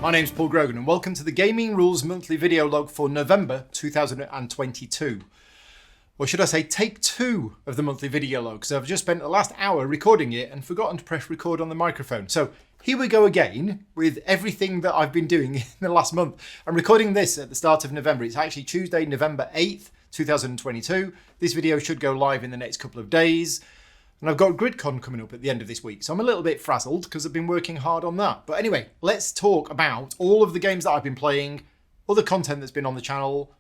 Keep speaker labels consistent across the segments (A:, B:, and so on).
A: My name's Paul Grogan and welcome to the Gaming Rules monthly video log for November 2022. Or should I say take 2 of the monthly video log, because I've just spent the last hour recording it and forgotten to press record on the microphone. So here we go again with everything that I've been doing in the last month. I'm recording this at the start of November. It's actually Tuesday, November 8th, 2022. This video should go live in the next couple of days. And I've got GridCon coming up at the end of this week, so I'm a little bit frazzled because I've been working hard on that. But anyway, let's talk about all of the games that I've been playing, other content that's been on the channel,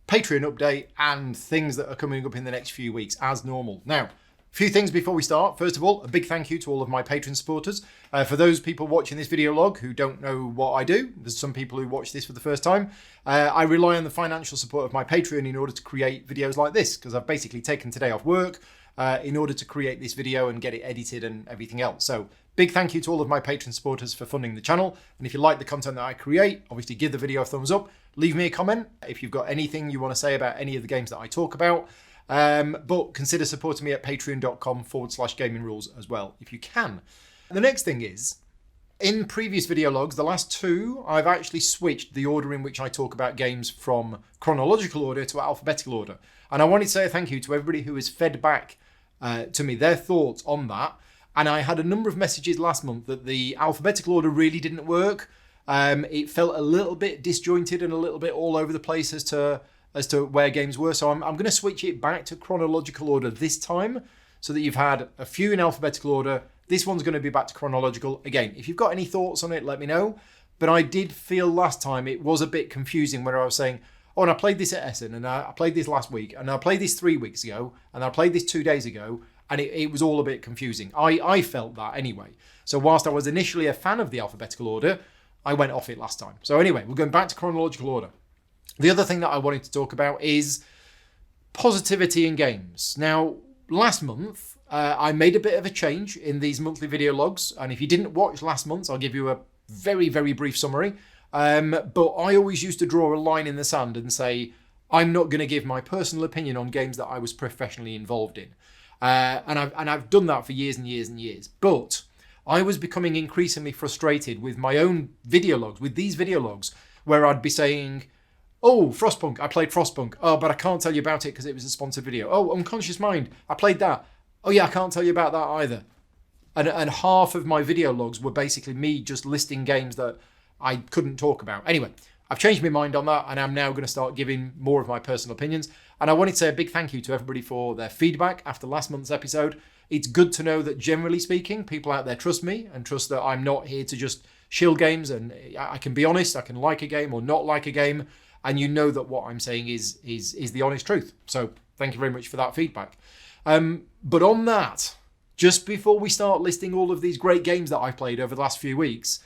A: Patreon update, and things that are coming up in the next few weeks, as normal. Now, a few things before we start. First of all, a big thank you to all of my Patreon supporters. For those people watching this video log who don't know what I do, there's some people who watch this for the first time, I rely on the financial support of my Patreon in order to create videos like this, because I've basically taken today off work, in order to create this video and get it edited and everything else. So big thank you to all of my Patreon supporters for funding the channel. And if you like the content that I create, obviously give the video a thumbs up, leave me a comment if you've got anything you want to say about any of the games that I talk about. But consider supporting me at patreon.com/gaming rules as well, if you can. And the next thing is, in previous video logs, the last 2, I've actually switched the order in which I talk about games from chronological order to alphabetical order. And I wanted to say a thank you to everybody who has fed back to me their thoughts on that. And I had a number of messages last month that the alphabetical order really didn't work. It felt a little bit disjointed and a little bit all over the place as to where games were. So I'm going to switch it back to chronological order this time, so that you've had a few in alphabetical order. This one's going to be back to chronological. Again, if you've got any thoughts on it, let me know. But I did feel last time it was a bit confusing where I was saying, oh, and I played this at Essen, and I played this last week, and I played this 3 weeks ago, and I played this 2 days ago, and it was all a bit confusing. I felt that anyway. So whilst I was initially a fan of the alphabetical order, I went off it last time. So anyway, we're going back to chronological order. The other thing that I wanted to talk about is positivity in games. Now, last month, I made a bit of a change in these monthly video logs, and if you didn't watch last month, I'll give you a very, very brief summary. But I always used to draw a line in the sand and say, I'm not going to give my personal opinion on games that I was professionally involved in. And I've done that for years and years and years. But I was becoming increasingly frustrated with my own video logs, with these video logs, where I'd be saying, oh, Frostpunk, I played Frostpunk. Oh, but I can't tell you about it because it was a sponsored video. Oh, Unconscious Mind, I played that. Oh yeah, I can't tell you about that either. And half of my video logs were basically me just listing games that I couldn't talk about. Anyway, I've changed my mind on that, and I'm now going to start giving more of my personal opinions. And I wanted to say a big thank you to everybody for their feedback after last month's episode. It's good to know that, generally speaking, people out there trust me and trust that I'm not here to just shill games, and I can be honest. I can like a game or not like a game, and you know that what I'm saying is the honest truth. So thank you very much for that feedback. But on that, just before we start listing all of these great games that I've played over the last few weeks,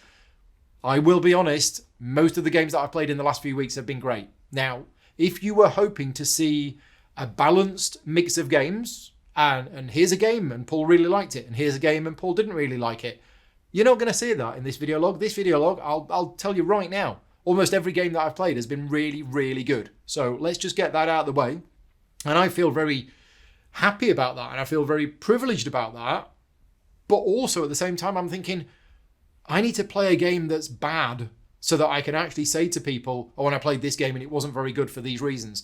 A: I will be honest, most of the games that I've played in the last few weeks have been great. Now, if you were hoping to see a balanced mix of games, and here's a game and Paul really liked it, and here's a game and Paul didn't really like it, you're not going to see that in this video log. This video log, I'll tell you right now, almost every game that I've played has been really, really good. So let's just get that out of the way. And I feel very happy about that, and I feel very privileged about that. But also at the same time, I'm thinking, I need to play a game that's bad so that I can actually say to people, oh, and I played this game and it wasn't very good for these reasons.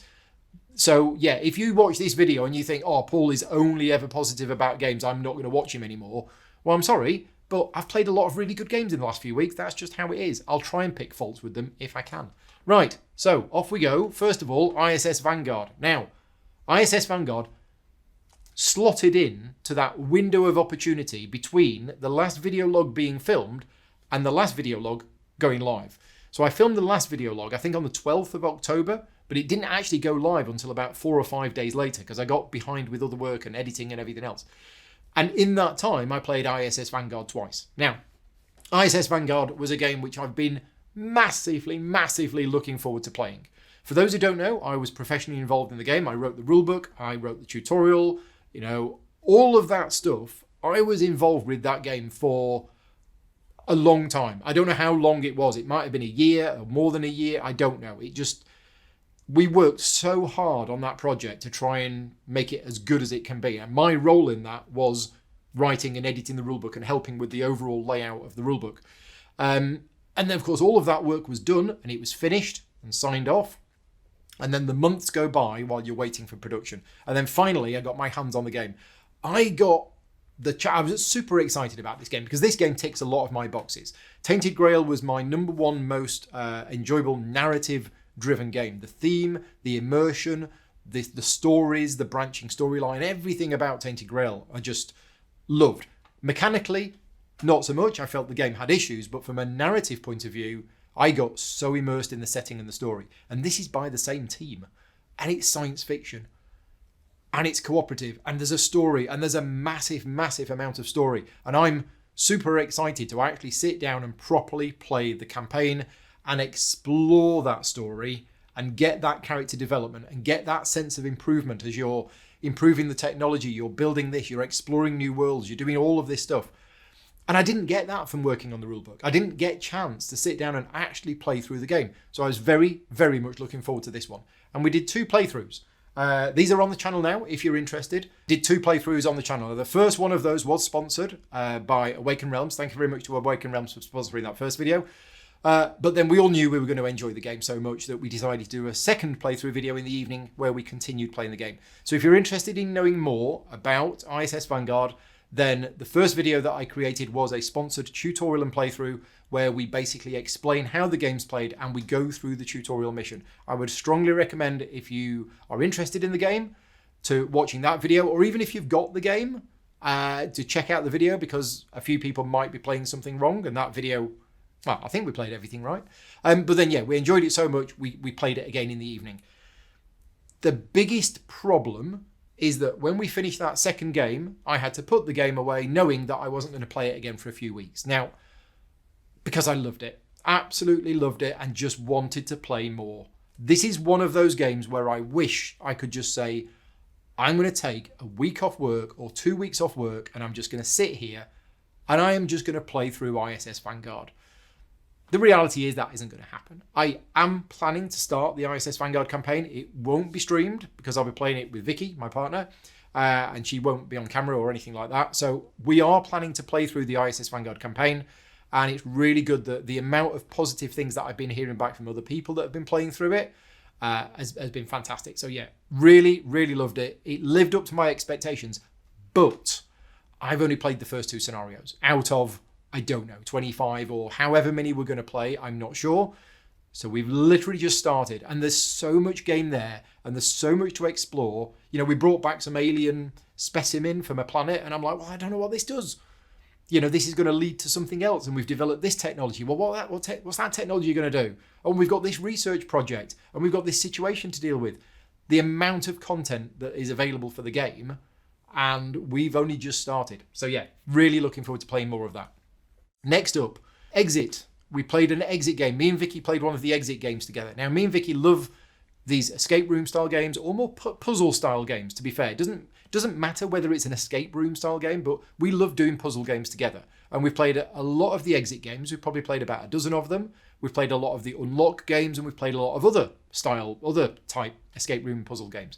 A: So yeah, if you watch this video and you think, oh, Paul is only ever positive about games, I'm not going to watch him anymore. Well, I'm sorry, but I've played a lot of really good games in the last few weeks. That's just how it is. I'll try and pick faults with them if I can. Right, so off we go. First of all, ISS Vanguard. Now, ISS Vanguard slotted in to that window of opportunity between the last video log being filmed and the last video log going live. So I filmed the last video log, I think on the 12th of October, but it didn't actually go live until about 4 or 5 days later because I got behind with other work and editing and everything else. And in that time, I played ISS Vanguard twice. Now, ISS Vanguard was a game which I've been massively, massively looking forward to playing. For those who don't know, I was professionally involved in the game. I wrote the rulebook, I wrote the tutorial, all of that stuff. I was involved with that game for a long time. I don't know how long it was. It might have been a year or more than a year. I don't know. We worked so hard on that project to try and make it as good as it can be. And my role in that was writing and editing the rulebook and helping with the overall layout of the rulebook. And then, of course, all of that work was done and it was finished and signed off. And then the months go by while you're waiting for production. And then finally, I got my hands on the game. I was super excited about this game because this game ticks a lot of my boxes. Tainted Grail was my number one most enjoyable narrative-driven game. The theme, the immersion, the stories, the branching storyline, everything about Tainted Grail I just loved. Mechanically, not so much. I felt the game had issues, but from a narrative point of view, I got so immersed in the setting and the story. And this is by the same team. And it's science fiction. And it's cooperative. And there's a story. And there's a massive, massive amount of story. And I'm super excited to actually sit down and properly play the campaign and explore that story and get that character development and get that sense of improvement as you're improving the technology, you're building this, you're exploring new worlds, you're doing all of this stuff. And I didn't get that from working on the rulebook. I didn't get a chance to sit down and actually play through the game. So I was very, very much looking forward to this one. And we did 2 playthroughs. These are on the channel now, if you're interested. Did 2 playthroughs on the channel. The first one of those was sponsored by Awaken Realms. Thank you very much to Awaken Realms for sponsoring that first video. But then we all knew we were going to enjoy the game so much that we decided to do a second playthrough video in the evening where we continued playing the game. So if you're interested in knowing more about ISS Vanguard, then the first video that I created was a sponsored tutorial and playthrough where we basically explain how the game's played and we go through the tutorial mission. I would strongly recommend, if you are interested in the game, to watching that video, or even if you've got the game, to check out the video, because a few people might be playing something wrong, and that video, well, I think we played everything right. But then, yeah, we enjoyed it so much, we played it again in the evening. The biggest problem is that when we finished that second game, I had to put the game away knowing that I wasn't going to play it again for a few weeks. Now, because I loved it, absolutely loved it, and just wanted to play more. This is one of those games where I wish I could just say, I'm going to take a week off work or 2 weeks off work and I'm just going to sit here and I am just going to play through ISS Vanguard. The reality is that isn't going to happen. I am planning to start the ISS Vanguard campaign. It won't be streamed because I'll be playing it with Vicky, my partner, and she won't be on camera or anything like that. So we are planning to play through the ISS Vanguard campaign, and it's really good that the amount of positive things that I've been hearing back from other people that have been playing through it has been fantastic. So yeah, really, really loved it. It lived up to my expectations, but I've only played the first 2 scenarios out of, I don't know, 25 or however many we're going to play. I'm not sure. So we've literally just started and there's so much game there and there's so much to explore. You know, we brought back some alien specimen from a planet and I'm like, well, I don't know what this does. You know, this is going to lead to something else and we've developed this technology. Well, what's that technology going to do? Oh, and we've got this research project and we've got this situation to deal with. The amount of content that is available for the game, and we've only just started. So yeah, really looking forward to playing more of that. Next up, Exit. We played an Exit game. Me and Vicky played one of the Exit games together. Now, me and Vicky love these escape room style games or more puzzle style games, to be fair. It doesn't matter whether it's an escape room style game, but we love doing puzzle games together. And we've played a lot of the Exit games. We've probably played about a dozen of them. We've played a lot of the Unlock games, and we've played a lot of other type escape room puzzle games.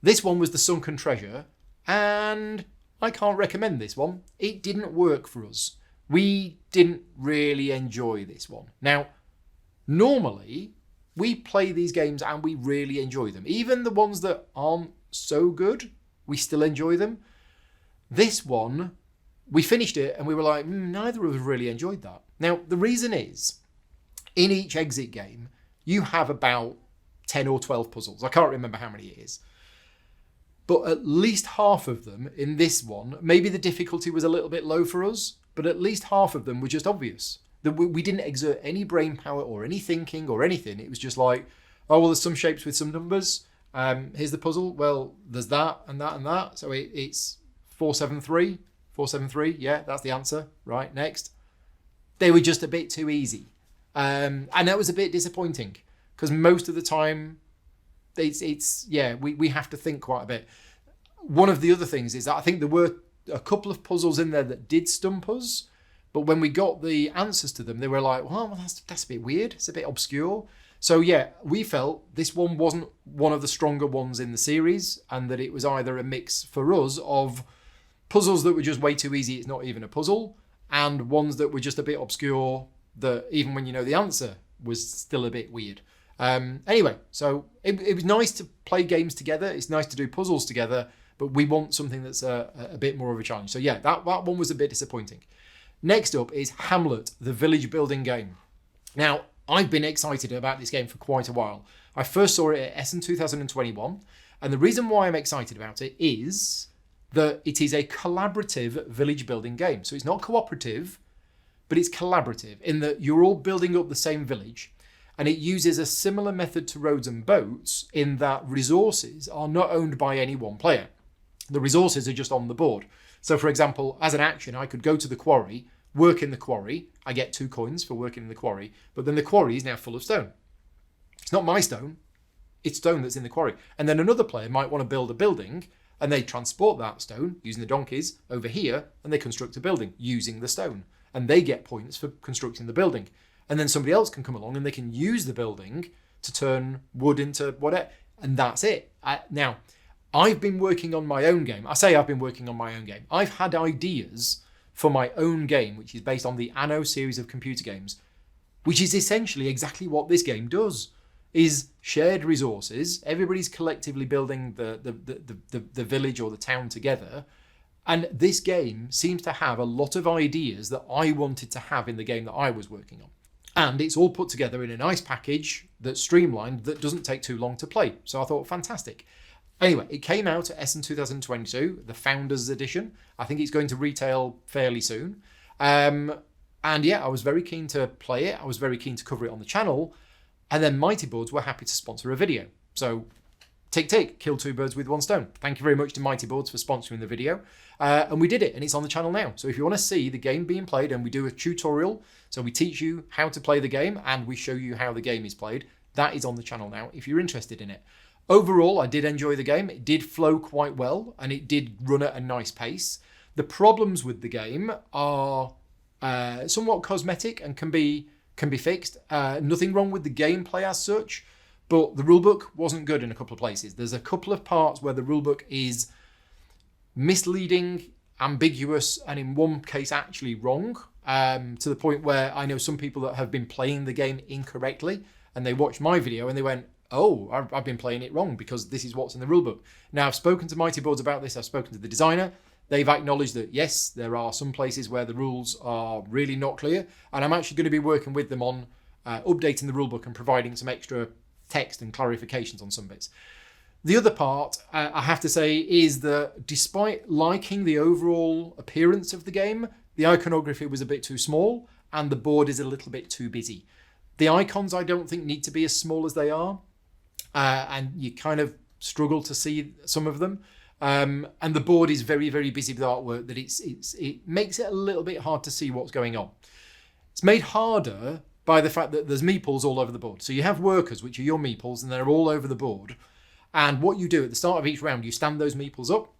A: This one was the Sunken Treasure, and I can't recommend this one. It didn't work for us. We didn't really enjoy this one. Now, normally, we play these games and we really enjoy them. Even the ones that aren't so good, we still enjoy them. This one, we finished it and we were like, neither of us really enjoyed that. Now, the reason is, in each Exit game, you have about 10 or 12 puzzles. I can't remember how many it is. But at least half of them in this one, maybe the difficulty was a little bit low for us, but at least half of them were just obvious. That we didn't exert any brain power or any thinking or anything. It was just like, oh, well, there's some shapes with some numbers. Here's the puzzle. Well, there's that and that and that. So it's 473. 473. Yeah, that's the answer. Right, next. They were just a bit too easy. And that was a bit disappointing because most of the time, we have to think quite a bit. One of the other things is that I think there were a couple of puzzles in there that did stump us, but when we got the answers to them, they were like, well, that's a bit weird. It's a bit obscure. So yeah, we felt this one wasn't one of the stronger ones in the series, and that it was either a mix for us of puzzles that were just way too easy, it's not even a puzzle, and ones that were just a bit obscure, that even when you know the answer was still a bit weird. Anyway, so it was nice to play games together. It's nice to do puzzles together, but we want something that's a bit more of a challenge. So yeah, that one was a bit disappointing. Next up is Hamlet, the village building game. Now, I've been excited about this game for quite a while. I first saw it at Essen 2021, and the reason why I'm excited about it is that it is a collaborative village building game. So it's not cooperative, but it's collaborative in that you're all building up the same village, and it uses a similar method to Roads and Boats in that resources are not owned by any one player. The resources are just on the board. So for example, as an action, I could go to the quarry, work in the quarry. I get 2 coins for working in the quarry, but then the quarry is now full of stone. It's not my stone, it's stone that's in the quarry. And then another player might want to build a building, and they transport that stone using the donkeys over here, and they construct a building using the stone. And they get points for constructing the building. And then somebody else can come along and they can use the building to turn wood into whatever. And that's it. Now, I've been working on my own game. I say I've been working on my own game. I've had ideas for my own game, which is based on the Anno series of computer games, which is essentially exactly what this game does, is shared resources. Everybody's collectively building the village or the town together. And this game seems to have a lot of ideas that I wanted to have in the game that I was working on. And it's all put together in a nice package that's streamlined, that doesn't take too long to play. So I thought, fantastic. Anyway, it came out at Essen 2022, the Founders Edition. I think it's going to retail fairly soon. And yeah, I was very keen to play it. I was very keen to cover it on the channel. And then Mighty Boards were happy to sponsor a video. So tick, kill 2 birds with 1 stone. Thank you very much to Mighty Boards for sponsoring the video. And we did it, and it's on the channel now. So if you want to see the game being played, and we do a tutorial, so we teach you how to play the game, and we show you how the game is played, that is on the channel now if you're interested in it. Overall, I did enjoy the game. It did flow quite well, and it did run at a nice pace. The problems with the game are somewhat cosmetic and can be fixed. Nothing wrong with the gameplay as such, but the rulebook wasn't good in a couple of places. There's a couple of parts where the rulebook is misleading, ambiguous, and in one case actually wrong, to the point where I know some people that have been playing the game incorrectly, and they watched my video and they went, oh, I've been playing it wrong because this is what's in the rulebook. Now, I've spoken to Mighty Boards about this. I've spoken to the designer. They've acknowledged that, yes, there are some places where the rules are really not clear, and I'm actually going to be working with them on updating the rulebook and providing some extra text and clarifications on some bits. The other part, I have to say, is that despite liking the overall appearance of the game, the iconography was a bit too small and the board is a little bit too busy. The icons, I don't think, need to be as small as they are, and you kind of struggle to see some of them. And the board is very, very busy with artwork that it makes it a little bit hard to see what's going on. It's made harder by the fact that there's meeples all over the board. So you have workers, which are your meeples, and they're all over the board. And what you do at the start of each round, you stand those meeples up,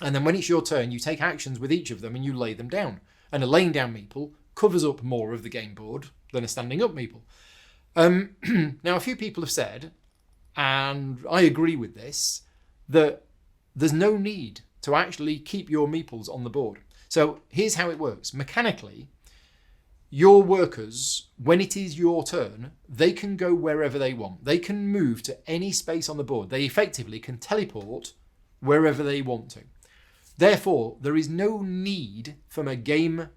A: and then when it's your turn, you take actions with each of them and you lay them down. And a laying down meeple covers up more of the game board than a standing up meeple. Now, a few people have said, and I agree with this, that there's no need to actually keep your meeples on the board. So here's how it works. Mechanically, your workers, when it is your turn, they can go wherever they want. They can move to any space on the board. They effectively can teleport wherever they want to. Therefore, there is no need from a game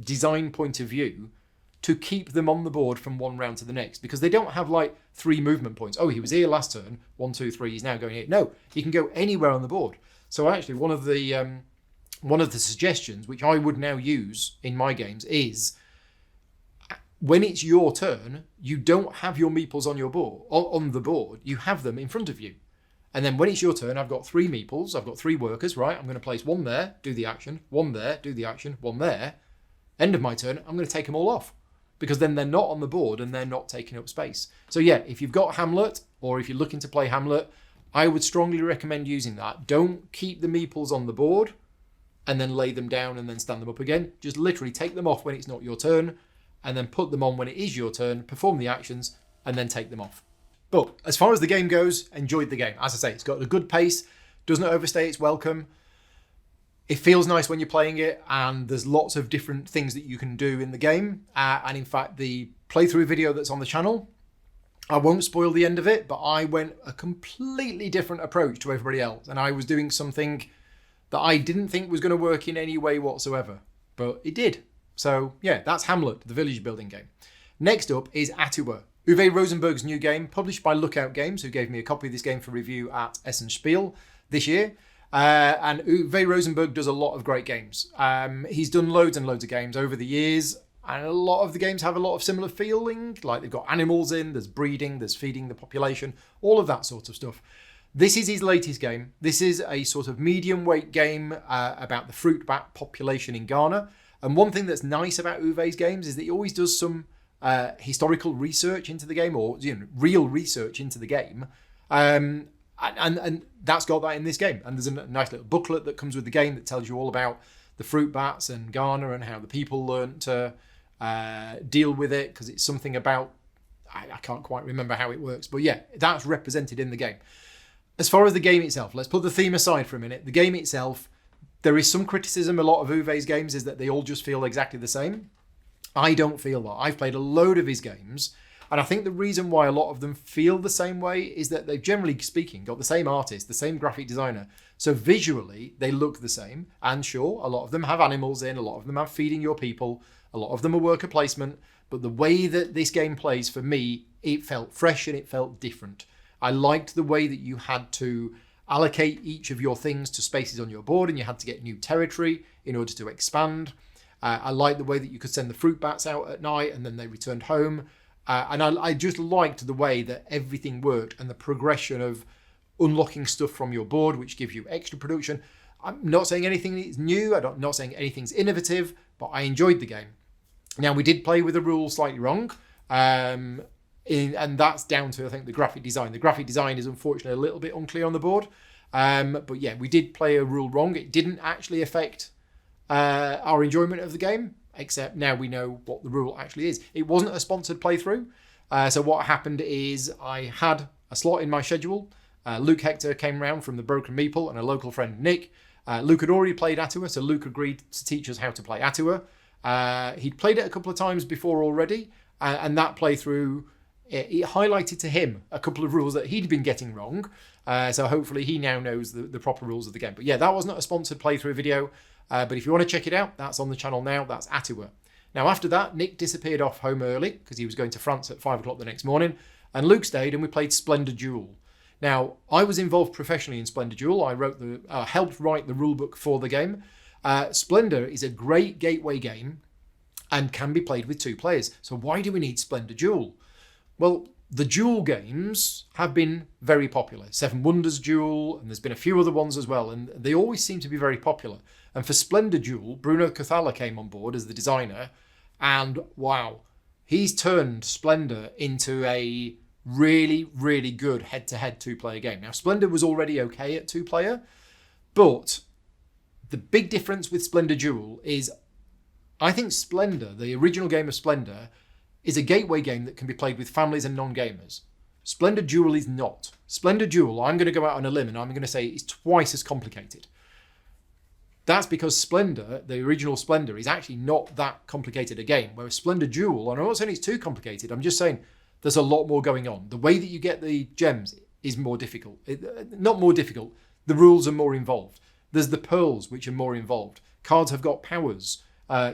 A: design point of view to keep them on the board from one round to the next, because they don't have like 3 movement points. Oh, he was here last turn. 1, 2, 3. He's now going here. No, he can go anywhere on the board. So actually, one of the suggestions which I would now use in my games is, when it's your turn, you don't have your meeples on your board on the board. You have them in front of you. And then when it's your turn, I've got 3 meeples. I've got 3 workers, right? I'm going to place 1 there, do the action, 1 there, do the action, 1 there. End of my turn, I'm going to take them all off, because then they're not on the board and they're not taking up space. So yeah, if you've got Hamlet, or if you're looking to play Hamlet, I would strongly recommend using that. Don't keep the meeples on the board and then lay them down and then stand them up again. Just literally take them off when it's not your turn, and then put them on when it is your turn, perform the actions, and then take them off. But as far as the game goes, enjoyed the game. As I say, it's got a good pace, doesn't overstay its welcome. It feels nice when you're playing it, and there's lots of different things that you can do in the game. And in fact, the playthrough video that's on the channel, I won't spoil the end of it, but I went a completely different approach to everybody else. And I was doing something that I didn't think was going to work in any way whatsoever, but it did. So yeah, that's Hamlet, the village building game. Next up is Atua, Uwe Rosenberg's new game, published by Lookout Games, who gave me a copy of this game for review at Essen Spiel this year. And Uwe Rosenberg does a lot of great games. He's done loads and loads of games over the years, and a lot of the games have a lot of similar feeling, like they've got animals in, there's breeding, there's feeding the population, all of that sort of stuff. This is his latest game. This is a sort of medium weight game about the fruit bat population in Ghana. And one thing that's nice about Uwe's games is that he always does some historical research into the game, or real research into the game. And that's got that in this game. And there's a nice little booklet that comes with the game that tells you all about the fruit bats and Ghana and how the people learned to deal with it, because it's something about, I can't quite remember how it works, but yeah, that's represented in the game. As far as the game itself, let's put the theme aside for a minute. The game itself, there is some criticism. A lot of Uwe's games is that they all just feel exactly the same. I don't feel that. I've played a load of his games, and I think the reason why a lot of them feel the same way is that they've, generally speaking, got the same artist, the same graphic designer. So visually, they look the same. And sure, a lot of them have animals in, a lot of them have feeding your people, a lot of them are worker placement. But the way that this game plays, for me, it felt fresh and it felt different. I liked the way that you had to allocate each of your things to spaces on your board, and you had to get new territory in order to expand. I liked the way that you could send the fruit bats out at night and then they returned home. And I just liked the way that everything worked and the progression of unlocking stuff from your board, which gives you extra production. I'm not saying anything is new. I'm not saying anything's innovative, but I enjoyed the game. Now, we did play with the rules slightly wrong. And that's down to, I think, the graphic design. The graphic design is unfortunately a little bit unclear on the board. But yeah, we did play a rule wrong. It didn't actually affect our enjoyment of the game, except now we know what the rule actually is. It wasn't a sponsored playthrough. So what happened is I had a slot in my schedule. Luke Hector came round from the Broken Meeple and a local friend, Nick. Luke had already played Atua, so Luke agreed to teach us how to play Atua. He'd played it a couple of times before already, and that playthrough, it highlighted to him a couple of rules that he'd been getting wrong. So hopefully he now knows the proper rules of the game. But yeah, that was not a sponsored playthrough video. But if you want to check it out, that's on the channel now. That's Atua. Now, after that, Nick disappeared off home early because he was going to France at 5 o'clock the next morning. And Luke stayed and we played Splendor Duel. Now, I was involved professionally in Splendor Duel. I helped write the rulebook for the game. Splendor is a great gateway game and can be played with 2 players. So why do we need Splendor Duel? Well, the duel games have been very popular. Seven Wonders Duel, and there's been a few other ones as well, and they always seem to be very popular. And for Splendor Duel, Bruno Cathala came on board as the designer, and wow, he's turned Splendor into a really, really good head-to-head 2-player game. Now, Splendor was already okay at 2-player, but the big difference with Splendor Duel is, I think Splendor, the original game of Splendor, is a gateway game that can be played with families and non-gamers. Splendor Duel is not. Splendor Duel, I'm going to go out on a limb and I'm going to say is twice as complicated. That's because Splendor, the original Splendor, is actually not that complicated a game, whereas Splendor Duel, and I'm not saying it's too complicated, I'm just saying there's a lot more going on. The way that you get the gems is more difficult. Not more difficult, the rules are more involved. There's the pearls, which are more involved. Cards have got powers.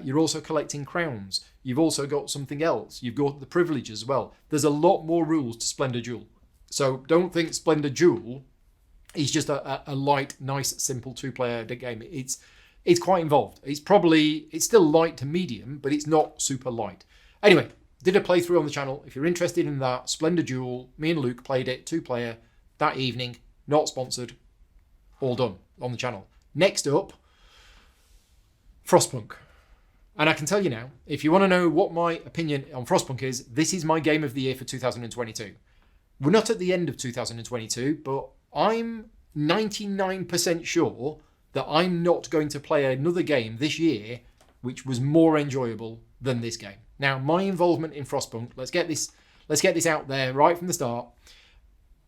A: You're also collecting crowns. You've also got something else. You've got the privilege as well. There's a lot more rules to Splendor Duel. So don't think Splendor Duel is just a light, nice, simple 2-player game. It's quite involved. It's still light to medium, but it's not super light. Anyway, did a playthrough on the channel. If you're interested in that, Splendor Duel, me and Luke played it 2-player that evening. Not sponsored. All done on the channel. Next up, Frostpunk. And I can tell you now, if you want to know what my opinion on Frostpunk is, this is my game of the year for 2022. We're not at the end of 2022, but I'm 99% sure that I'm not going to play another game this year which was more enjoyable than this game. Now, my involvement in Frostpunk, let's get this out there right from the start.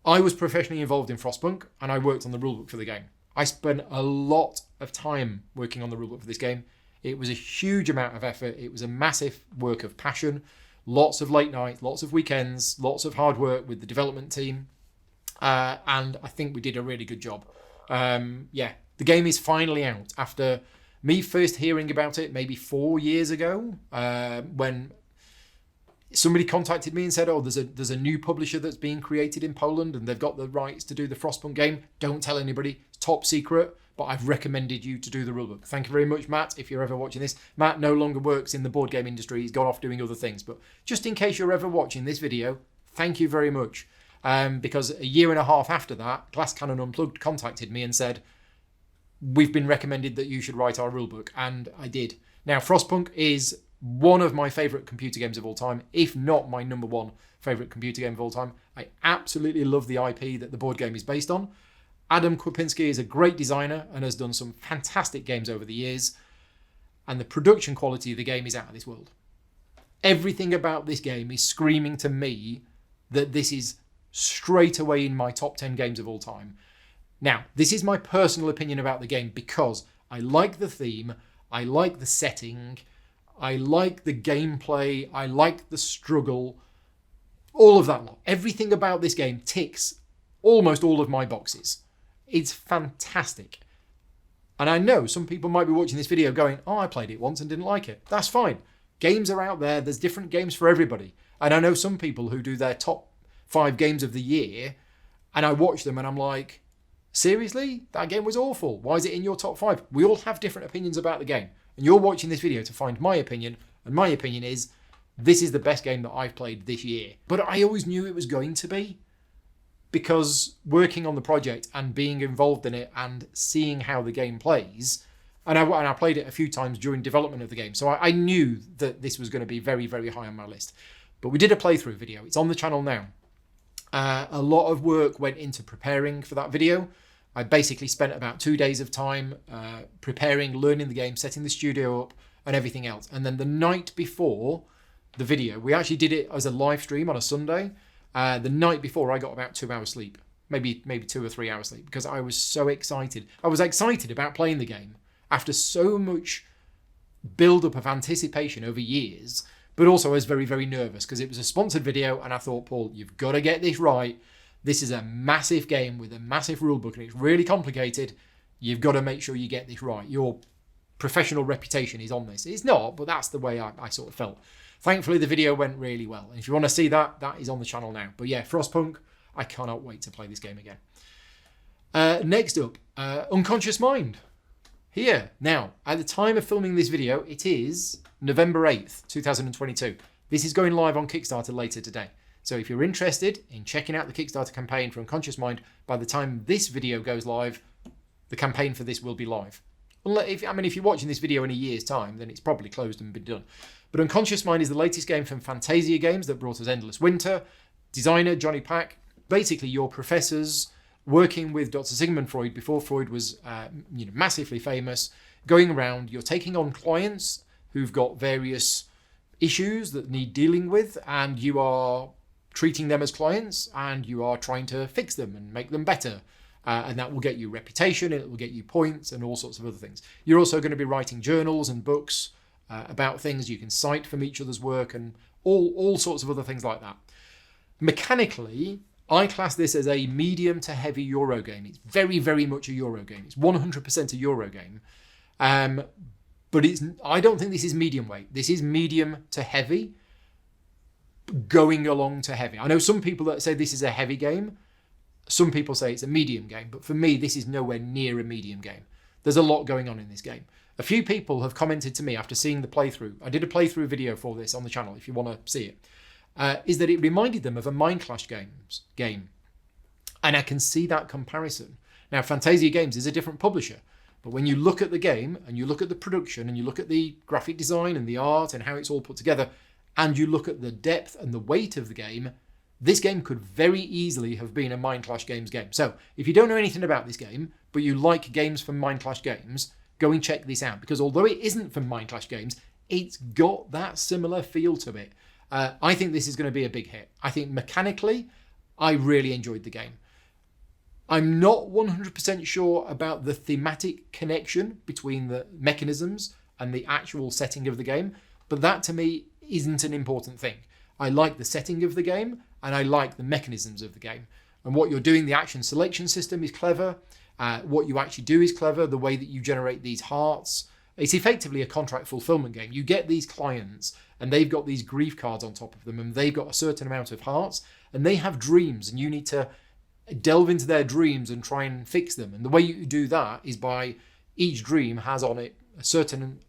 A: I was professionally involved in Frostpunk and I worked on the rulebook for the game. I spent a lot of time working on the rulebook for this game. It was a huge amount of effort. It was a massive work of passion. Lots of late nights, lots of weekends, lots of hard work with the development team. And I think we did a really good job. The game is finally out after me first hearing about it maybe 4 years ago, when somebody contacted me and said, oh, there's a new publisher that's being created in Poland and they've got the rights to do the Frostpunk game. Don't tell anybody. It's top secret, but I've recommended you to do the rulebook. Thank you very much, Matt, if you're ever watching this. Matt no longer works in the board game industry. He's gone off doing other things. But just in case you're ever watching this video, thank you very much. Because a year and a half after that, Glass Cannon Unplugged contacted me and said, we've been recommended that you should write our rulebook. And I did. Now, Frostpunk is one of my favourite computer games of all time, if not my number one favourite computer game of all time. I absolutely love the IP that the board game is based on. Adam Kwapinski is a great designer and has done some fantastic games over the years. And the production quality of the game is out of this world. Everything about this game is screaming to me that this is straight away in my top 10 games of all time. Now, this is my personal opinion about the game because I like the theme, I like the setting, I like the gameplay, I like the struggle, all of that lot. Everything about this game ticks almost all of my boxes. It's fantastic. And I know some people might be watching this video going, oh, I played it once and didn't like it. That's fine. Games are out there. There's different games for everybody. And I know some people who do their top 5 games of the year, and I watch them and I'm like, seriously? That game was awful. Why is it in your top 5? We all have different opinions about the game. And you're watching this video to find my opinion. And my opinion is, this is the best game that I've played this year. But I always knew it was going to be, because working on the project and being involved in it and seeing how the game plays, and I played it a few times during development of the game, so I knew that this was going to be very, very high on my list. But we did a playthrough video. It's on the channel now. A lot of work went into preparing for that video. I basically spent about 2 days of time preparing, learning the game, setting the studio up and everything else. And then the night before the video, we actually did it as a live stream on a Sunday. The night before, I got about 2 hours sleep, maybe 2 or 3 hours sleep, because I was so excited. I was excited about playing the game after so much build-up of anticipation over years, but also I was very, very nervous because it was a sponsored video, and I thought, Paul, you've got to get this right. This is a massive game with a massive rulebook, and it's really complicated. You've got to make sure you get this right. Your professional reputation is on this. It's not, but that's the way I sort of felt. Thankfully, the video went really well. And if you want to see that, that is on the channel now. But yeah, Frostpunk, I cannot wait to play this game again. Next up, Unconscious Mind. Here. Now, at the time of filming this video, it is November 8th, 2022. This is going live on Kickstarter later today. So if you're interested in checking out the Kickstarter campaign for Unconscious Mind, by the time this video goes live, the campaign for this will be live. If you're watching this video in a year's time, then it's probably closed and been done. But Unconscious Mind is the latest game from Fantasia Games that brought us Endless Winter. Designer Johnny Pack. Basically, your professors working with Dr. Sigmund Freud before Freud was massively famous, going around. You're taking on clients who've got various issues that need dealing with, and you are treating them as clients, and you are trying to fix them and make them better. And that will get you reputation, it will get you points and all sorts of other things. You're also going to be writing journals and books about things you can cite from each other's work and all sorts of other things like that. Mechanically, I class this as a medium to heavy Euro game. It's very, very much a Euro game. It's 100% a Euro game. But I don't think this is medium weight. This is medium to heavy, going along to heavy. I know some people that say this is a heavy game. Some people say it's a medium game. But for me, this is nowhere near a medium game. There's a lot going on in this game. A few people have commented to me after seeing the playthrough. I did a playthrough video for this on the channel if you want to see it. Is that it reminded them of a Mindclash game. And I can see that comparison. Now, Fantasia Games is a different publisher. But when you look at the game and you look at the production and you look at the graphic design and the art and how it's all put together, and you look at the depth and the weight of the game, this game could very easily have been a Mindclash Games game. So if you don't know anything about this game, but you like games from Mindclash Games, go and check this out. Because although it isn't from Mindclash Games, it's got that similar feel to it. I think this is going to be a big hit. I think mechanically, I really enjoyed the game. I'm not 100% sure about the thematic connection between the mechanisms and the actual setting of the game, but that to me isn't an important thing. I like the setting of the game and I like the mechanisms of the game. And what you're doing, the action selection system is clever. What you actually do is clever. The way that you generate these hearts. It's effectively a contract fulfillment game. You get these clients and they've got these grief cards on top of them and they've got a certain amount of hearts and they have dreams and you need to delve into their dreams and try and fix them. And the way you do that is by each dream has on it a certain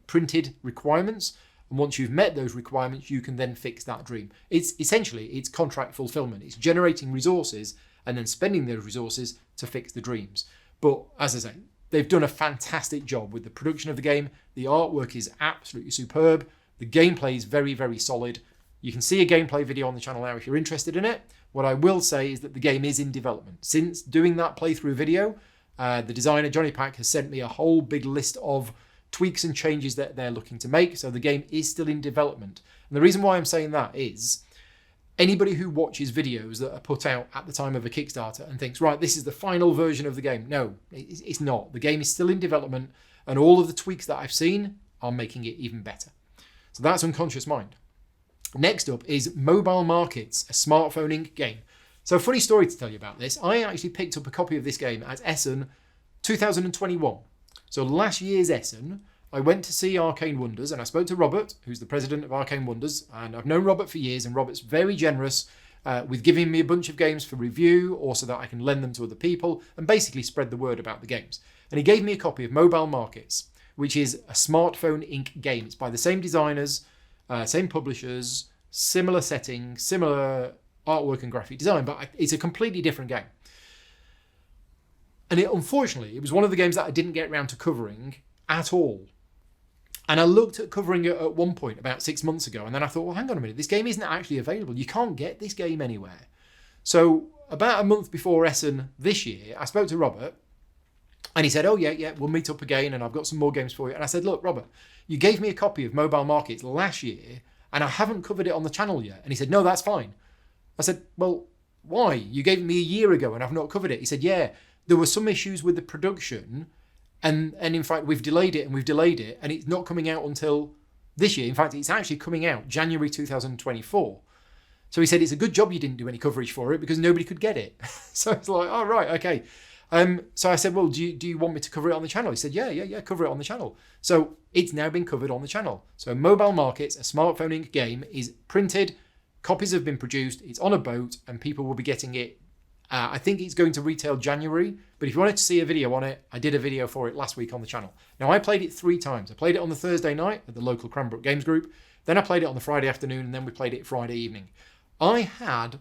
A: printed requirements. And once you've met those requirements, you can then fix that dream. It's contract fulfillment. It's generating resources and then spending those resources to fix the dreams. But as I say, they've done a fantastic job with the production of the game. The artwork is absolutely superb. The gameplay is very, very solid. You can see a gameplay video on the channel now if you're interested in it. What I will say is that the game is in development. Since doing that playthrough video, the designer, Johnny Pack, has sent me a whole big list of tweaks and changes that they're looking to make. So the game is still in development. And the reason why I'm saying that is anybody who watches videos that are put out at the time of a Kickstarter and thinks, right, this is the final version of the game. No, it's not. The game is still in development and all of the tweaks that I've seen are making it even better. So that's Unconscious Mind. Next up is Mobile Markets, a smartphone Inc. game. So a funny story to tell you about this. I actually picked up a copy of this game at Essen 2021. So last year's Essen, I went to see Arcane Wonders and I spoke to Robert, who's the president of Arcane Wonders. And I've known Robert for years and Robert's very generous with giving me a bunch of games for review or so that I can lend them to other people and basically spread the word about the games. And he gave me a copy of Mobile Markets, which is a Smartphone Inc. game. It's by the same designers, same publishers, similar setting, similar artwork and graphic design, but it's a completely different game. And unfortunately, it was one of the games that I didn't get around to covering at all. And I looked at covering it at one point about 6 months ago, and then I thought, well, hang on a minute, this game isn't actually available. You can't get this game anywhere. So about a month before Essen this year, I spoke to Robert, and he said, oh, yeah, we'll meet up again, and I've got some more games for you. And I said, look, Robert, you gave me a copy of Mobile Markets last year, and I haven't covered it on the channel yet. And he said, no, that's fine. I said, well, why? You gave it me a year ago, and I've not covered it. He said, yeah, there were some issues with the production, and in fact, we've delayed it, and it's not coming out until this year. In fact, it's actually coming out January 2024. So he said, it's a good job you didn't do any coverage for it because nobody could get it. So it's like, oh, right, okay. So I said, well, do you want me to cover it on the channel? He said, yeah, cover it on the channel. So it's now been covered on the channel. So Mobile Markets, a Smartphone Inc. game, is printed, copies have been produced, it's on a boat, and people will be getting it. I think it's going to retail January, but if you wanted to see a video on it, I did a video for it last week on the channel. Now, I played it 3 times. I played it on the Thursday night at the local Cranbrook Games Group. Then I played it on the Friday afternoon, and then we played it Friday evening. I had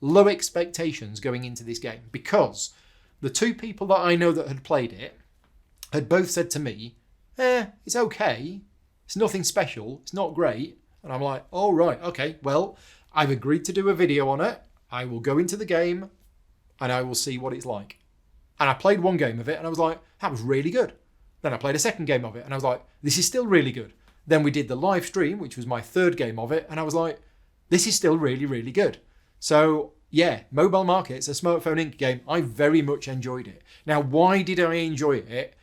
A: low expectations going into this game because the 2 people that I know that had played it had both said to me, it's okay. It's nothing special. It's not great. And I'm like, oh, right, okay. Well, I've agreed to do a video on it. I will go into the game and I will see what it's like. And I played 1 game of it and I was like, that was really good. Then I played a 2nd game of it and I was like, this is still really good. Then we did the live stream, which was my 3rd game of it. And I was like, this is still really, really good. So yeah, Mobile Markets, a Smartphone Inc. game. I very much enjoyed it. Now, why did I enjoy it?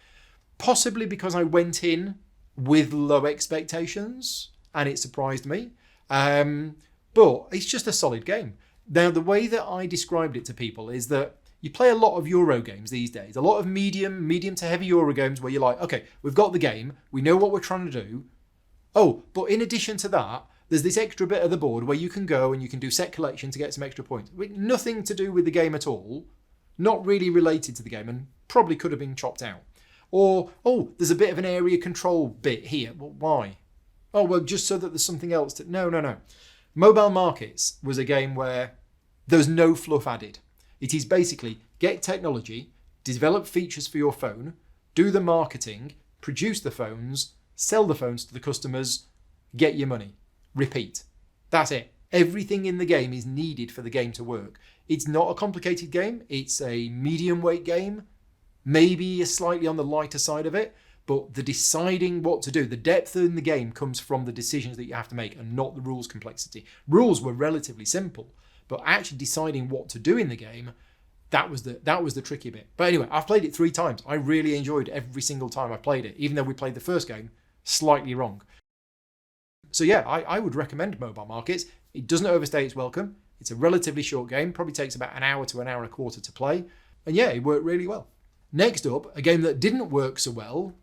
A: Possibly because I went in with low expectations and it surprised me. But it's just a solid game. Now, the way that I described it to people is that you play a lot of Euro games these days, a lot of medium to heavy Euro games where you're like, okay, we've got the game, we know what we're trying to do. Oh, but in addition to that, there's this extra bit of the board where you can go and you can do set collection to get some extra points. Nothing to do with the game at all, not really related to the game and probably could have been chopped out. Or, oh, there's a bit of an area control bit here. Well, why? Oh, well, just so that there's something else to... No. Mobile Markets was a game where there's no fluff added. It is basically get technology, develop features for your phone, do the marketing, produce the phones, sell the phones to the customers, get your money. Repeat. That's it. Everything in the game is needed for the game to work. It's not a complicated game. It's a medium weight game, maybe slightly on the lighter side of it, but the deciding what to do, the depth in the game comes from the decisions that you have to make and not the rules complexity. Rules were relatively simple, but actually deciding what to do in the game, That was the tricky bit. But anyway, I've played it 3 times. I really enjoyed every single time I played it, even though we played the first game slightly wrong. So yeah, I would recommend Mobile Markets. It doesn't overstay its welcome. It's a relatively short game, probably takes about an hour to an hour and a quarter to play. And yeah, it worked really well. Next up, a game that didn't work so well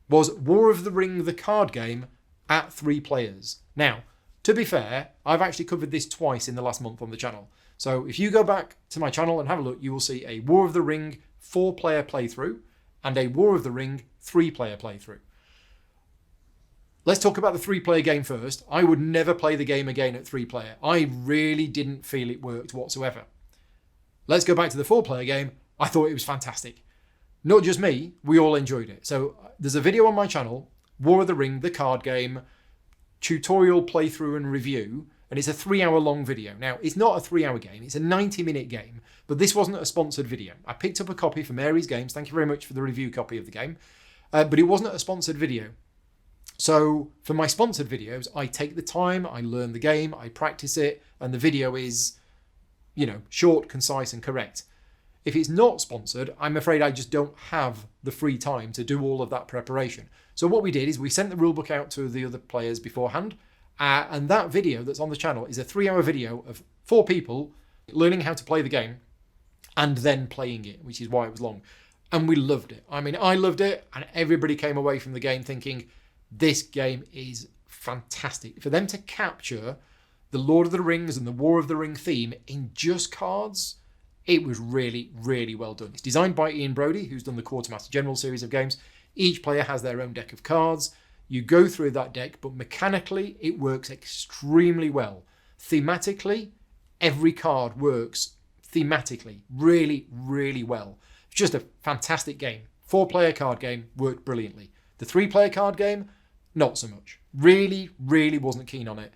A: was War of the Ring, the card game, at 3 players. Now, to be fair, I've actually covered this twice in the last month on the channel. So if you go back to my channel and have a look, you will see a War of the Ring 4-player playthrough and a War of the Ring 3-player playthrough. Let's talk about the 3-player game first. I would never play the game again at 3-player. I really didn't feel it worked whatsoever. Let's go back to the 4-player game. I thought it was fantastic. Not just me, we all enjoyed it. So there's a video on my channel, War of the Ring, the card game, tutorial playthrough and review, and it's a 3-hour long video. Now, it's not a 3-hour game, it's a 90-minute game, but this wasn't a sponsored video. I picked up a copy from Aries Games, thank you very much for the review copy of the game, but it wasn't a sponsored video. So for my sponsored videos, I take the time, I learn the game, I practice it, and the video is, short, concise, and correct. If it's not sponsored, I'm afraid I just don't have the free time to do all of that preparation. So what we did is we sent the rulebook out to the other players beforehand, and that video that's on the channel is a 3-hour video of 4 people learning how to play the game and then playing it, which is why it was long. And we loved it. I mean, I loved it, and everybody came away from the game thinking, this game is fantastic. For them to capture the Lord of the Rings and the War of the Ring theme in just cards, it was really, really well done. It's designed by Ian Brody, who's done the Quartermaster General series of games. Each player has their own deck of cards. You go through that deck, but mechanically, it works extremely well. Thematically, every card works thematically really, really well. It's just a fantastic game. 4-player card game, worked brilliantly. The 3-player card game, not so much. Really, really wasn't keen on it.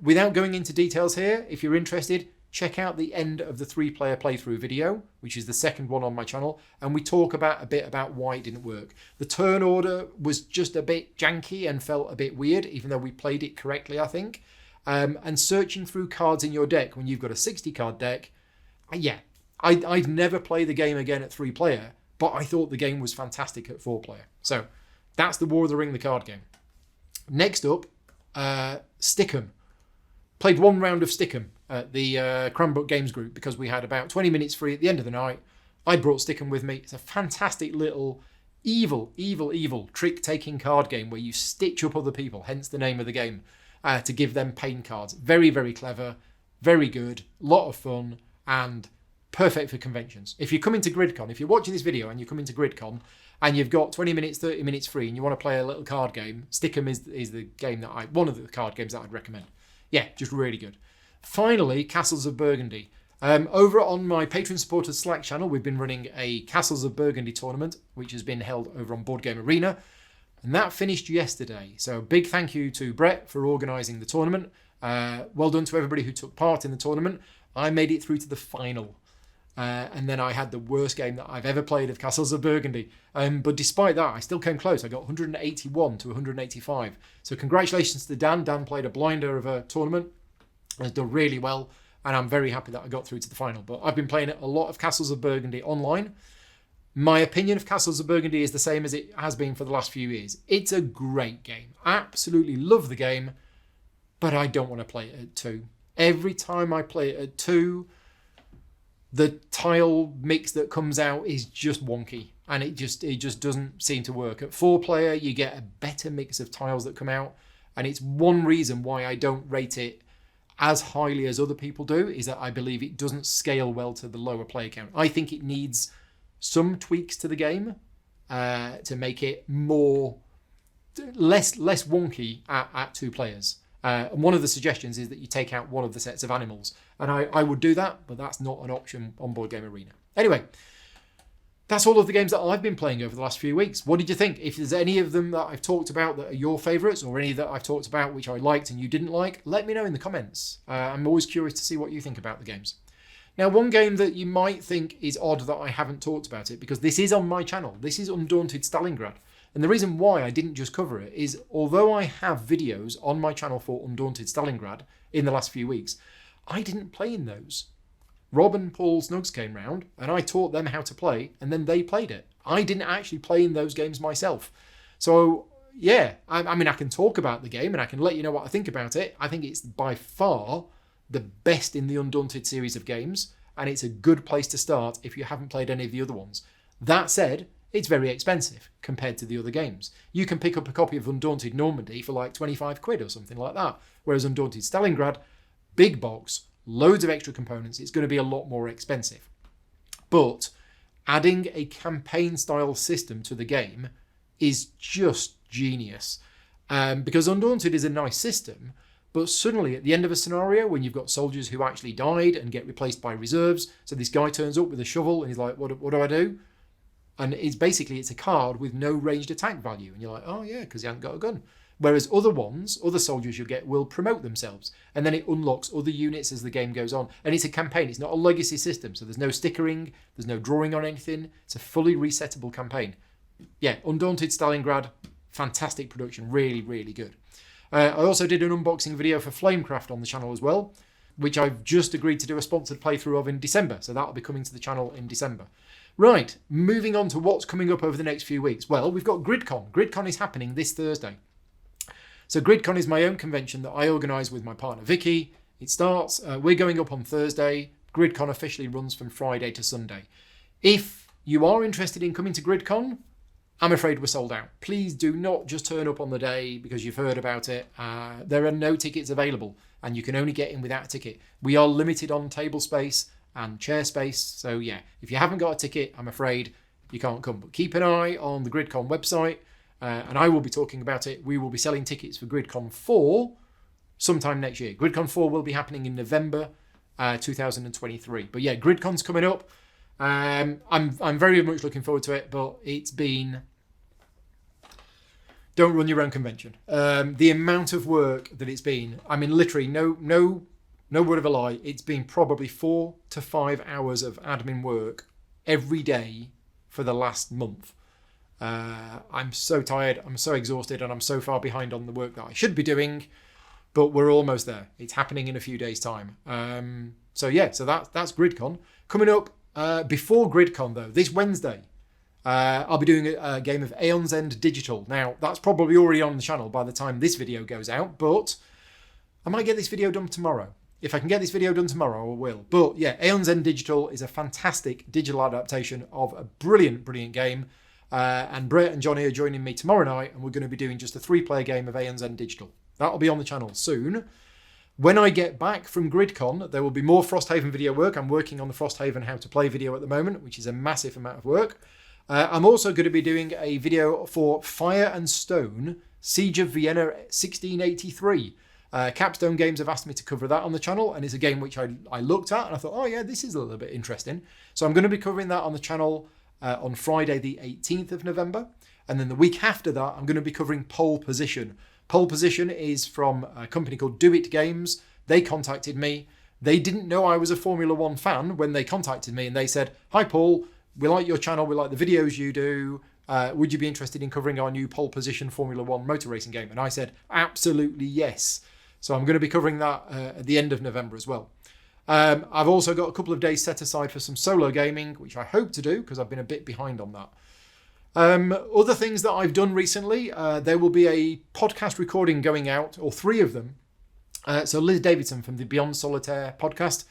A: Without going into details here, if you're interested, check out the end of the 3-player playthrough video, which is the second one on my channel, and we talk a bit about why it didn't work. The turn order was just a bit janky and felt a bit weird, even though we played it correctly, I think. And searching through cards in your deck when you've got a 60-card deck, I'd never play the game again at 3-player, but I thought the game was fantastic at 4-player. So that's the War of the Ring, the card game. Next up, Stick'em. Played 1 round of Stick'em at the Cranbrook Games Group because we had about 20 minutes free at the end of the night. I brought Stick'em with me. It's a fantastic little evil trick-taking card game where you stitch up other people, hence the name of the game, to give them pain cards. Very, very clever, very good, lot of fun, and perfect for conventions. If you come into GridCon, if you're watching this video and you come into GridCon and you've got 20 minutes, 30 minutes free and you want to play a little card game, Stick'em is the game one of the card games that I'd recommend. Yeah, just really good. Finally, Castles of Burgundy. Over on my Patreon supporters Slack channel, we've been running a Castles of Burgundy tournament, which has been held over on Board Game Arena. And that finished yesterday. So big thank you to Brett for organising the tournament. Well done to everybody who took part in the tournament. I made it through to the final. And then I had the worst game that I've ever played of Castles of Burgundy. But despite that, I still came close. I got 181 to 185. So congratulations to Dan. Dan played a blinder of a tournament. Has done really well. And I'm very happy that I got through to the final. But I've been playing a lot of Castles of Burgundy online. My opinion of Castles of Burgundy is the same as it has been for the last few years. It's a great game. I absolutely love the game. But I don't want to play it at 2. Every time I play it at 2... the tile mix that comes out is just wonky and it just doesn't seem to work. At 4-player, you get a better mix of tiles that come out, and it's one reason why I don't rate it as highly as other people do, is that I believe it doesn't scale well to the lower player count. I think it needs some tweaks to the game to make it less wonky at 2 players. And one of the suggestions is that you take out one of the sets of animals. And I would do that, but that's not an option on Board Game Arena. Anyway, that's all of the games that I've been playing over the last few weeks. What did you think? If there's any of them that I've talked about that are your favourites, or any that I've talked about which I liked and you didn't like, let me know in the comments. I'm always curious to see what you think about the games. Now, one game that you might think is odd that I haven't talked about it, because this is on my channel. This is Undaunted Stalingrad. And the reason why I didn't just cover it is, although I have videos on my channel for Undaunted Stalingrad in the last few weeks, I didn't play in those. Rob and Paul Snuggs came round and I taught them how to play, and then they played it. I didn't actually play in those games myself. So yeah, I mean, I can talk about the game and I can let you know what I think about it. I think it's by far the best in the Undaunted series of games, and it's a good place to start if you haven't played any of the other ones. That said, it's very expensive compared to the other games. You can pick up a copy of Undaunted Normandy for like 25 quid or something like that, whereas Undaunted Stalingrad, big box, loads of extra components, it's going to be a lot more expensive. But adding a campaign style system to the game is just genius. Because Undaunted is a nice system, but suddenly at the end of a scenario, when you've got soldiers who actually died and get replaced by reserves, so this guy turns up with a shovel and he's like, what do I do? And it's a card with no ranged attack value. And you're like, oh yeah, because he hasn't got a gun. Whereas other soldiers you'll get will promote themselves. And then it unlocks other units as the game goes on. And it's a campaign, it's not a legacy system. So there's no stickering, there's no drawing on anything. It's a fully resettable campaign. Yeah, Undaunted Stalingrad, fantastic production, really, really good. I also did an unboxing video for Flamecraft on the channel as well, which I've just agreed to do a sponsored playthrough of in December. So that'll be coming to the channel in December. Right, moving on to what's coming up over the next few weeks. Well, we've got GridCon. GridCon is happening this Thursday. So GridCon is my own convention that I organise with my partner Vicky. It starts, we're going up on Thursday. GridCon officially runs from Friday to Sunday. If you are interested in coming to GridCon, I'm afraid we're sold out. Please do not just turn up on the day because you've heard about it. There are no tickets available and you can only get in without a ticket. We are limited on table space and chair space. So yeah, if you haven't got a ticket, I'm afraid you can't come. But keep an eye on the GridCon website and I will be talking about it. We will be selling tickets for GridCon 4 sometime next year. GridCon 4 will be happening in November 2023. But yeah, GridCon's coming up. I'm very much looking forward to it, but it's been... Don't run your own convention. The amount of work that it's been, I mean, literally, no word of a lie, it's been probably 4 to 5 hours of admin work every day for the last month. I'm so tired, I'm so exhausted, and I'm so far behind on the work that I should be doing, but we're almost there. It's happening in a few days' time. So that's GridCon. Coming up before GridCon, though, this Wednesday, I'll be doing a game of Aeon's End Digital. Now, that's probably already on the channel by the time this video goes out, but I might get this video done tomorrow. If I can get this video done tomorrow, I will. But yeah, Aeon's End Digital is a fantastic digital adaptation of a brilliant, brilliant game. And Brett and Johnny are joining me tomorrow night, and we're going to be doing just a 3-player game of Aeon's End Digital. That'll be on the channel soon. When I get back from GridCon, there will be more Frosthaven video work. I'm working on the Frosthaven How to Play video at the moment, which is a massive amount of work. I'm also going to be doing a video for Fire and Stone, Siege of Vienna 1683. Capstone Games have asked me to cover that on the channel, and it's a game which I looked at and I thought, oh yeah, this is a little bit interesting. So I'm going to be covering that on the channel on Friday the 18th of November. And then the week after that, I'm going to be covering Pole Position. Pole Position is from a company called Do It Games. They contacted me. They didn't know I was a Formula One fan when they contacted me, and they said, hi Paul, we like your channel, we like the videos you do. Would you be interested in covering our new Pole Position Formula One motor racing game? And I said, absolutely yes. So I'm going to be covering that at the end of November as well. I've also got a couple of days set aside for some solo gaming, which I hope to do because I've been a bit behind on that. Other things that I've done recently, there will be a podcast recording going out, or 3 of them. So Liz Davidson from the Beyond Solitaire podcast,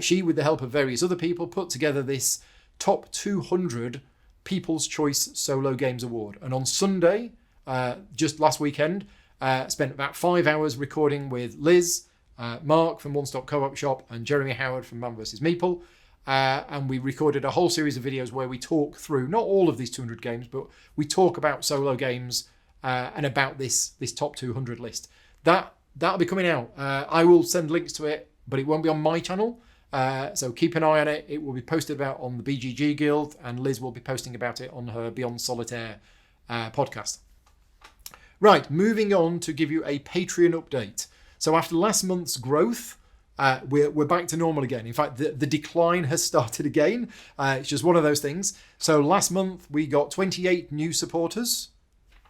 A: she, with the help of various other people, put together this top 200 People's Choice Solo Games Award. And on Sunday, just last weekend, spent about 5 hours recording with Liz, Mark from One Stop Co-op Shop, and Jeremy Howard from Man vs. Meeple. And we recorded a whole series of videos where we talk through, not all of these 200 games, but we talk about solo games and about this top 200 list. That'll be coming out. I will send links to it, but it won't be on my channel. So keep an eye on it. It will be posted about on the BGG Guild, and Liz will be posting about it on her Beyond Solitaire podcast. Right, moving on to give you a Patreon update. So after last month's growth, we're back to normal again. In fact, the decline has started again. It's just one of those things. So last month we got 28 new supporters,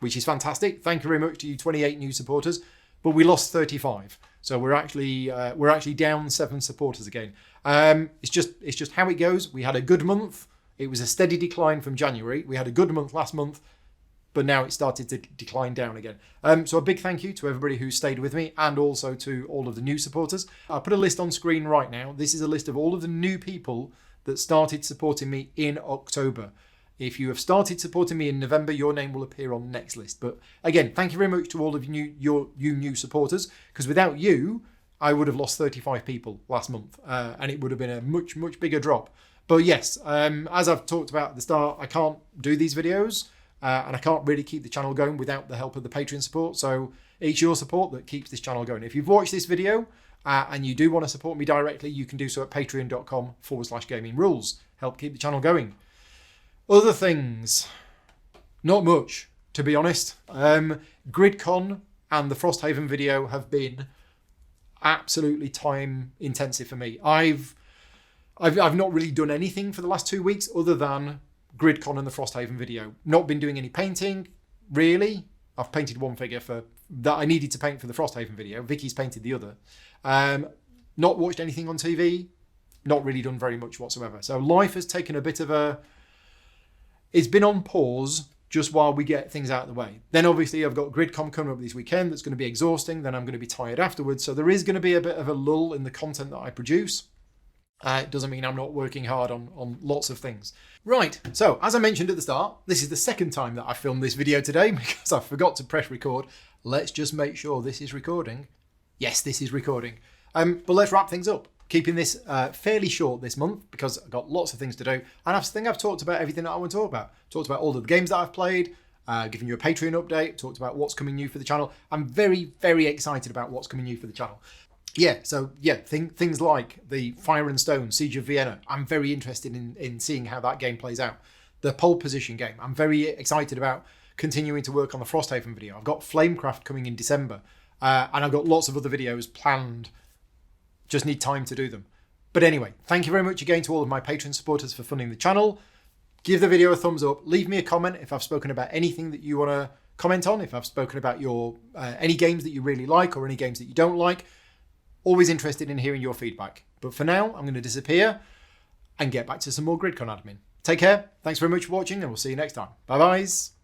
A: which is fantastic. Thank you very much to you 28 new supporters. But we lost 35. So we're actually down 7 supporters again. It's just how it goes. We had a good month. It was a steady decline from January. We had a good month last month, but now it started to decline down again. So a big thank you to everybody who stayed with me, and also to all of the new supporters. I'll put a list on screen right now. This is a list of all of the new people that started supporting me in October. If you have started supporting me in November, your name will appear on the next list. But again, thank you very much to all of you new supporters, because without you, I would have lost 35 people last month, and it would have been a much bigger drop. But yes, as I've talked about at the start, I can't do these videos, and I can't really keep the channel going without the help of the Patreon support. So it's your support that keeps this channel going. If you've watched this video and you do want to support me directly, you can do so at patreon.com/gaming rules. Help keep the channel going. Other things, not much, to be honest. GridCon and the Frosthaven video have been absolutely time intensive for me. I've not really done anything for the last 2 weeks other than GridCon and the Frosthaven video. Not been doing any painting, really. I've painted one figure that I needed to paint for the Frosthaven video. Vicky's painted the other. Not watched anything on TV. Not really done very much whatsoever. So life has taken a bit of a... It's been on pause just while we get things out of the way. Then obviously I've got GridCon coming up this weekend. That's going to be exhausting. Then I'm going to be tired afterwards. So there is going to be a bit of a lull in the content that I produce. It doesn't mean I'm not working hard on lots of things. Right, so as I mentioned at the start, this is the second time that I filmed this video today because I forgot to press record. Let's just make sure this is recording. Yes, this is recording. But let's wrap things up. Keeping this fairly short this month because I've got lots of things to do. And I think I've talked about everything that I want to talk about. Talked about all of the games that I've played, giving you a Patreon update, talked about what's coming new for the channel. I'm very excited about what's coming new for the channel. Yeah, so yeah, things like the Fire and Stone, Siege of Vienna. I'm very interested in seeing how that game plays out. The pole position game. I'm very excited about continuing to work on the Frosthaven video. I've got Flamecraft coming in December. And I've got lots of other videos planned. Just need time to do them. But anyway, thank you very much again to all of my Patreon supporters for funding the channel. Give the video a thumbs up. Leave me a comment if I've spoken about anything that you want to comment on. If I've spoken about your any games that you really like or any games that you don't like. Always interested in hearing your feedback. But for now, I'm going to disappear and get back to some more GridCon admin. Take care. Thanks very much for watching, and we'll see you next time. Bye-byes.